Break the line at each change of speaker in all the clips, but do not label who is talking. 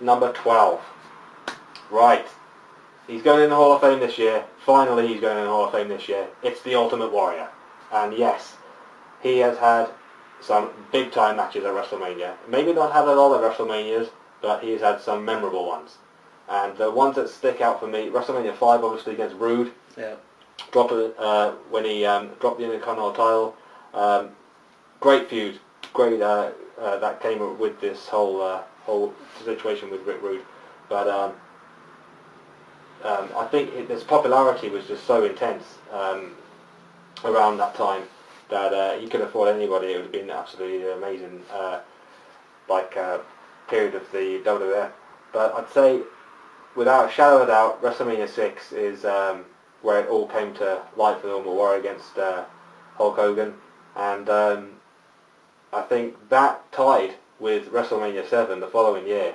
number 12. Right. He's going in the Hall of Fame this year. Finally, he's going in the Hall of Fame this year. It's the Ultimate Warrior. And yes, he has had some big-time matches at WrestleMania. Maybe not had a lot of WrestleManias, but he's had some memorable ones. And the ones that stick out for me, WrestleMania 5, obviously, against Rude.
Yeah.
When he dropped the Intercontinental title. Great feud. Great that came with this whole situation with Rick Rude. But I think his popularity was just so intense around that time that he could have fought anybody. It would have been absolutely amazing period of the WWF. But I'd say, without a shadow of a doubt, WrestleMania 6 is where it all came to light for the Ultimate Warrior against Hulk Hogan. And I think that tied with WrestleMania 7 the following year.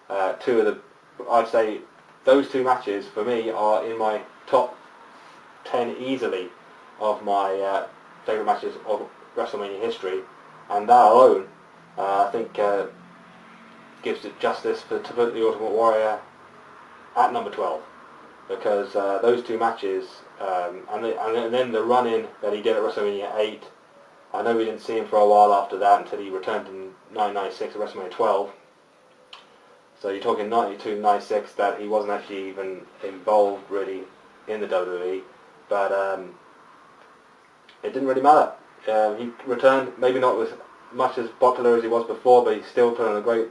I'd say those two matches for me are in my top 10 easily of my favourite matches of WrestleMania history, and that alone I think gives it justice to put the Ultimate Warrior at number 12, because those two matches and then the run-in that he did at WrestleMania 8, I know we didn't see him for a while after that until he returned in 1996 at WrestleMania 12. So you're talking 92, 96 that he wasn't actually even involved really in the WWE, but it didn't really matter. He returned, maybe not as much as popular as he was before, but he still put on a great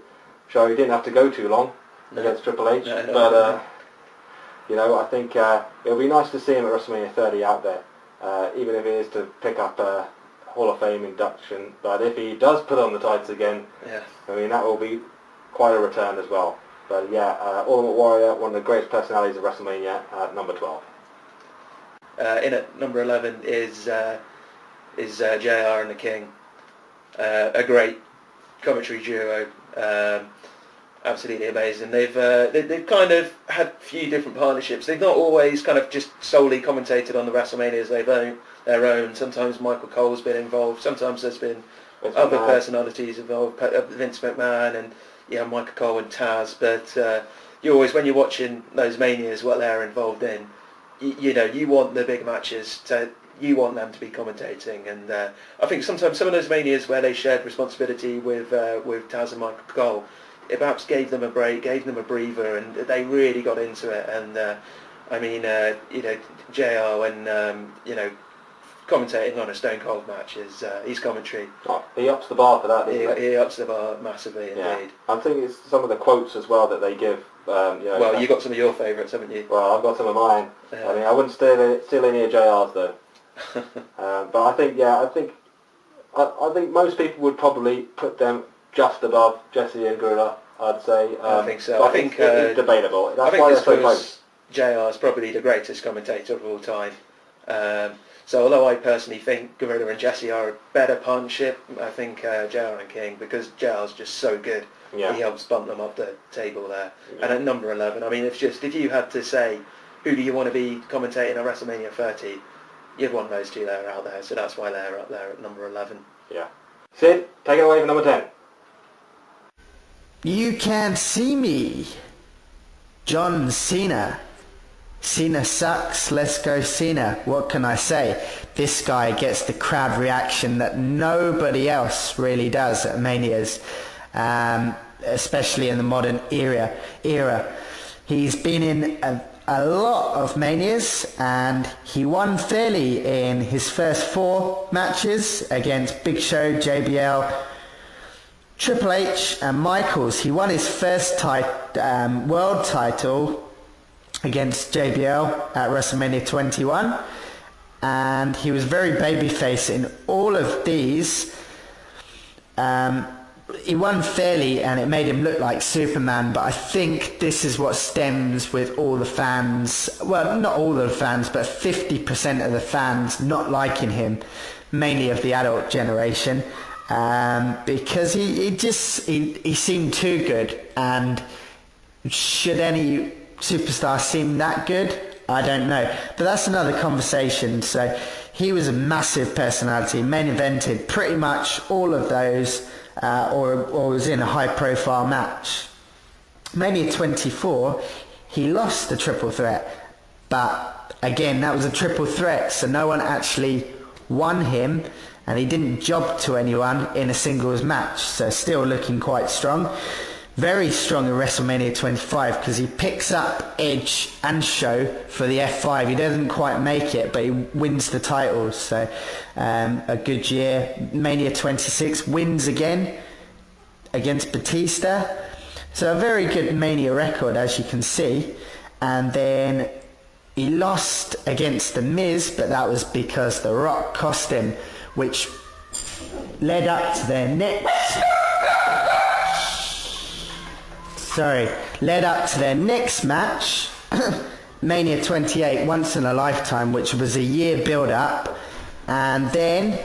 show. He didn't have to go too long against Triple H, but I think it'll be nice to see him at WrestleMania 30 out there, even if it is to pick up a Hall of Fame induction. But if he does put on the tights again, I mean, that will be quite a return as well. But yeah, Ultimate Warrior, one of the greatest personalities of WrestleMania, at number 12.
In at number 11 is JR and the King. A great commentary duo. Absolutely amazing. They've kind of had a few different partnerships. They've not always kind of just solely commentated on the WrestleManias. They've owned their own. Sometimes Michael Cole's been involved. Sometimes there's been other personalities involved, Vince McMahon and Michael Cole and Taz. But you always, when you're watching those manias, what they're involved in, you want the big matches you want them to be commentating, and I think sometimes some of those manias where they shared responsibility with Taz and Michael Cole, it perhaps gave them a break, gave them a breather, and they really got into it. And JR when commentating on a Stone Cold match is his commentary.
Oh, he ups the bar for that, doesn't he?
He ups the bar massively indeed.
I think it's some of the quotes as well that they give.
Well, you got some of your favourites, haven't you?
Well, I've got some of mine. I mean, I wouldn't steal any of JR's though. But I think most people would probably put them just above Jesse and Gorilla, I'd say.
I think so. I think
it's debatable. That's why they're so close.
JR is probably the greatest commentator of all time. So although I personally think Gorilla and Jesse are a better partnership, I think JR and King, because JR's just so good. Yeah. He helps bump them up the table there. Yeah. And at number 11, I mean, if you had to say, who do you want to be commentating at WrestleMania 30, you'd want those two there out there. So that's why they're up there at number 11.
Yeah. Sid, take it away for number 10.
You can't see me. John Cena. Cena sucks, let's go Cena. What can I say? This guy gets the crowd reaction that nobody else really does at Manias, especially in the modern era. He's been in a lot of Manias, and he won fairly in his first 4 matches against Big Show, JBL, Triple H and Michaels. He won his first world title against JBL at WrestleMania 21, and he was very babyface in all of these. He won fairly and it made him look like Superman, but I think this is what stems with all the fans, well, not all of the fans, but 50% of the fans not liking him, mainly of the adult generation, because he seemed too good. And should any superstar seem that good? I don't know, but that's another conversation. So he was a massive personality, main evented pretty much all of those, or was in a high profile match. Mania 24, he lost the triple threat, but again, that was a triple threat, so no one actually won him, and he didn't job to anyone in a singles match, so still looking quite strong. Very strong in WrestleMania 25 because he picks up Edge and Show for the F5. He doesn't quite make it, but he wins the titles, so a good year. Mania 26 wins again against Batista, so a very good Mania record, as you can see. And then he lost against The Miz, but that was because The Rock cost him, which led up to their next match, Mania 28, Once in a Lifetime, which was a year build up. And then,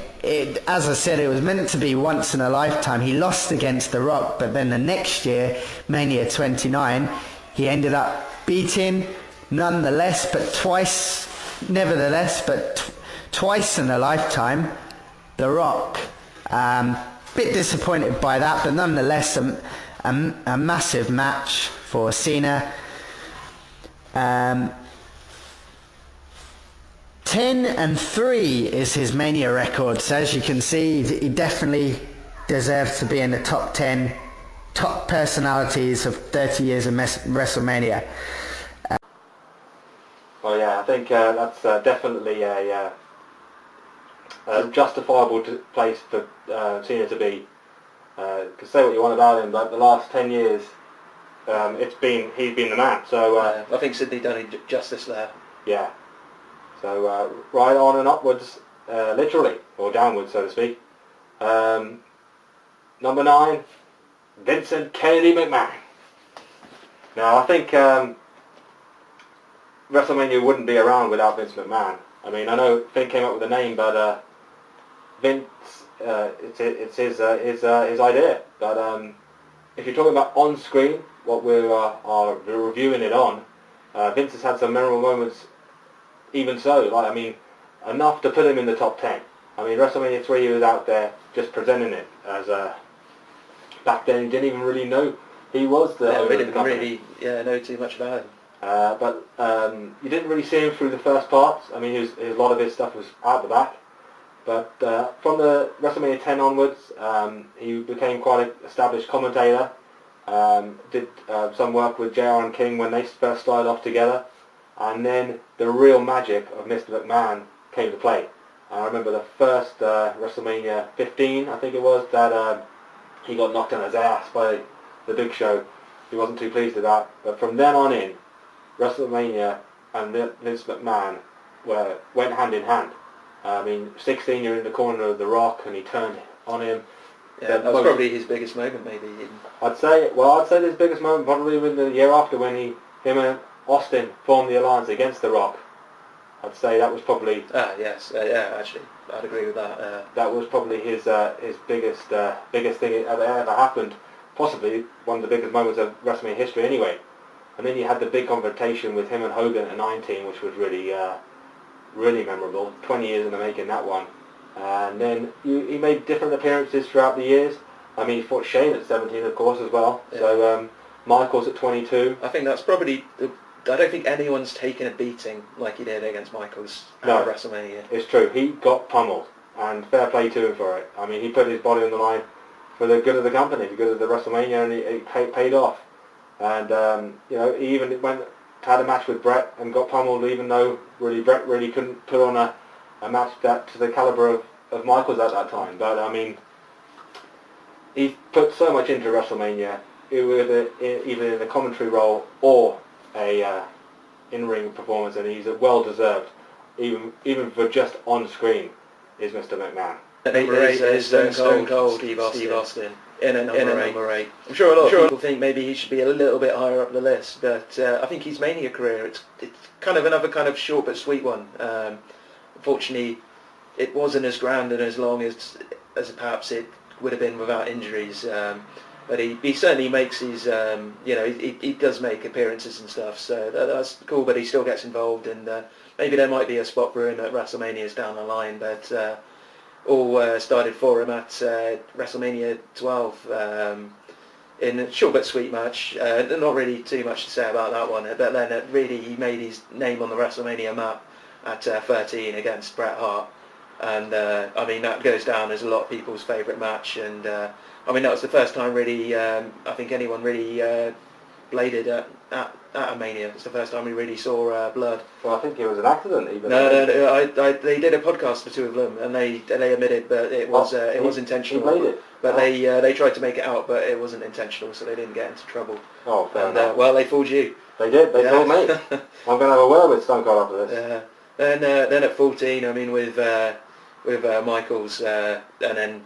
as I said, it was meant to be once in a lifetime. He lost against The Rock, but then the next year, Mania 29, he ended up beating, twice in a lifetime, The Rock. Bit disappointed by that, but nonetheless a massive match for Cena. 10-3 is his Mania record, so as you can see, he definitely deserves to be in the top 10 top personalities of 30 years of WrestleMania.
Well, yeah, I think that's definitely a justifiable place for Cena to be. Because say what you want about him, but the last 10 years, he's been the man. So
I think Sydney done him justice there.
Yeah. So right on and upwards, literally, or downwards, so to speak. Number 9, Vincent Kennedy McMahon. Now, I think WrestleMania wouldn't be around without Vince McMahon. I mean, I know Finn came up with the name, but Vince, it's his idea. But if you're talking about on screen, what we're reviewing it on, Vince has had some memorable moments. Even so, like, I mean, enough to put him in the top 10. I mean, WrestleMania 3, he was out there just presenting it as back then he didn't even really know he was the owner of the company.
Know too much about him.
But you didn't really see him through the first parts. I mean, a lot of his stuff was out the back. But from the WrestleMania 10 onwards, he became quite an established commentator. Did some work with JR and King when they first started off together. And then the real magic of Mr. McMahon came to play. I remember the first WrestleMania 15, I think it was, that he got knocked on his ass by the Big Show. He wasn't too pleased with that. But from then on in, WrestleMania and Vince McMahon went hand in hand. I mean, 16, you're in the corner of The Rock, and he turned on him.
Yeah, that was probably his biggest moment, maybe.
I'd say his biggest moment probably was the year after when him and Austin formed the alliance against The Rock. I'd say that was probably...
yes. Actually, I'd agree with that.
That was probably his biggest thing that ever happened. Possibly one of the biggest moments of WrestleMania history anyway. And then you had the big confrontation with him and Hogan at 19, which was really memorable. 20 years in the making, that one. And then he made different appearances throughout the years. I mean, he fought Shane at 17, of course, as well. Yeah. So Michaels at 22.
I think that's probably... I don't think anyone's taken a beating like he did against Michaels at WrestleMania.
It's true. He got pummeled, and fair play to him for it. I mean, he put his body on the line for the good of the company, the good of the WrestleMania, and it paid off. And he even had a match with Brett and got pummeled, even though Brett really couldn't put on a match that to the caliber of Michaels at that time. But I mean, he put so much into WrestleMania, either in a commentary role or a in-ring performance, and he's well deserved, even for just on screen, is Mr. McMahon.
Number 8 is Stone Cold Steve Austin in a number 8. I'm sure a lot of people think maybe he should be a little bit higher up the list, but I think his Mania career, it's kind of another kind of short but sweet one. Unfortunately, it wasn't as grand and as long as perhaps it would have been without injuries. But he certainly makes his, he does make appearances and stuff, so that's cool, but he still gets involved, and maybe there might be a spot for him at WrestleManias down the line, but all started for him at WrestleMania 12. in a short but sweet match. Not really too much to say about that one, but then really he made his name on the WrestleMania map at 13 against Bret Hart, and I mean that goes down as a lot of people's favourite match, and I mean that was the first time really I think anyone really bladed at a Mania. It's the first time we really saw blood.
Well, I think it was an accident even.
No, they did a podcast, the two of them, and they admitted, but it was intentional.
He bladed.
But they tried to make it out, but it wasn't intentional, so they didn't get into trouble.
Oh, fair enough.
Well, they fooled you.
They did. They told me. I'm going to have a word with Stone Cold after this.
Then at 14, I mean, with Michaels, and then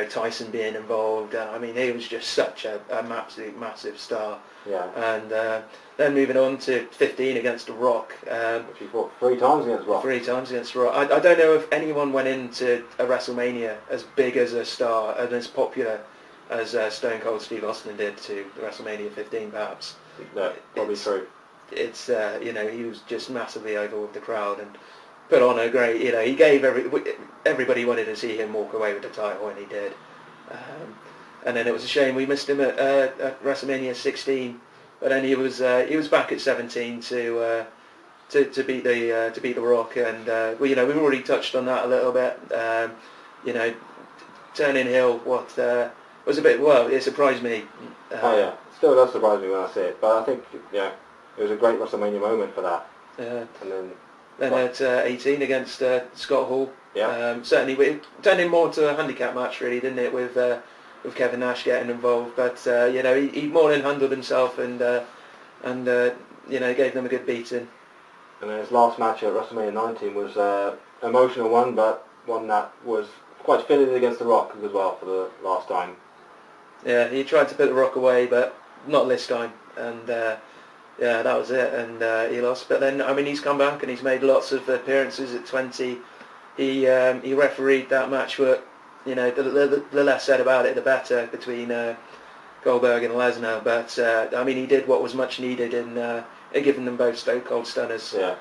Tyson being involved. I mean, he was just such a absolute massive star.
Yeah.
And then moving on to 15 against The Rock.
Which he fought 3 times against Rock.
3 times against Rock. I don't know if anyone went into a WrestleMania as big as a star and as popular as Stone Cold Steve Austin did to WrestleMania 15, perhaps.
No, probably true.
It's he was just massively over with the crowd and put on a great. He gave everybody wanted to see him walk away with the title, and he did. And then it was a shame we missed him at WrestleMania 16, but then he was back at 17 to beat the Rock, and we've already touched on that a little bit. Turning heel, was a bit, well, it surprised me.
It still does surprise me when I see it, but I think it was a great WrestleMania moment for that. And then
at 18 against Scott Hall.
Yeah.
Certainly, it turned in more to a handicap match, really, didn't it? With Kevin Nash getting involved, but he more than handled himself and gave them a good beating.
And then his last match at WrestleMania 19 was an emotional one, but one that was quite fitted against The Rock as well for the last time.
Yeah, he tried to put The Rock away, but not this time, and that was it, and he lost. But then, I mean, he's come back and he's made lots of appearances at 20. He refereed that match, but the less said about it, the better, between Goldberg and Lesnar. But I mean, he did what was much needed in giving them both Stone Cold Stunners.
Yeah.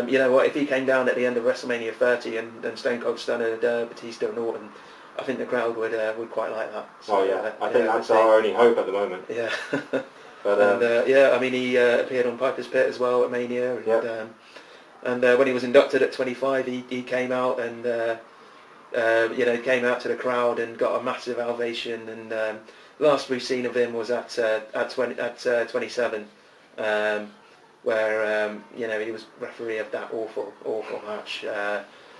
You know what? If he came down at the end of WrestleMania 30 and Stone Cold Stunnered Batista and Orton, I think the crowd would quite like that. So,
I think that's our only hope at the moment.
Yeah.
But
I mean, he appeared on Piper's Pit as well at Mania, and when he was inducted at 25, he came out and came out to the crowd and got a massive ovation. And last we've seen of him was at 27, where he was referee of that awful match.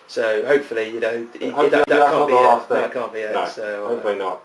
So hopefully, that can't be it. That can't be it.
No,
so
hopefully not.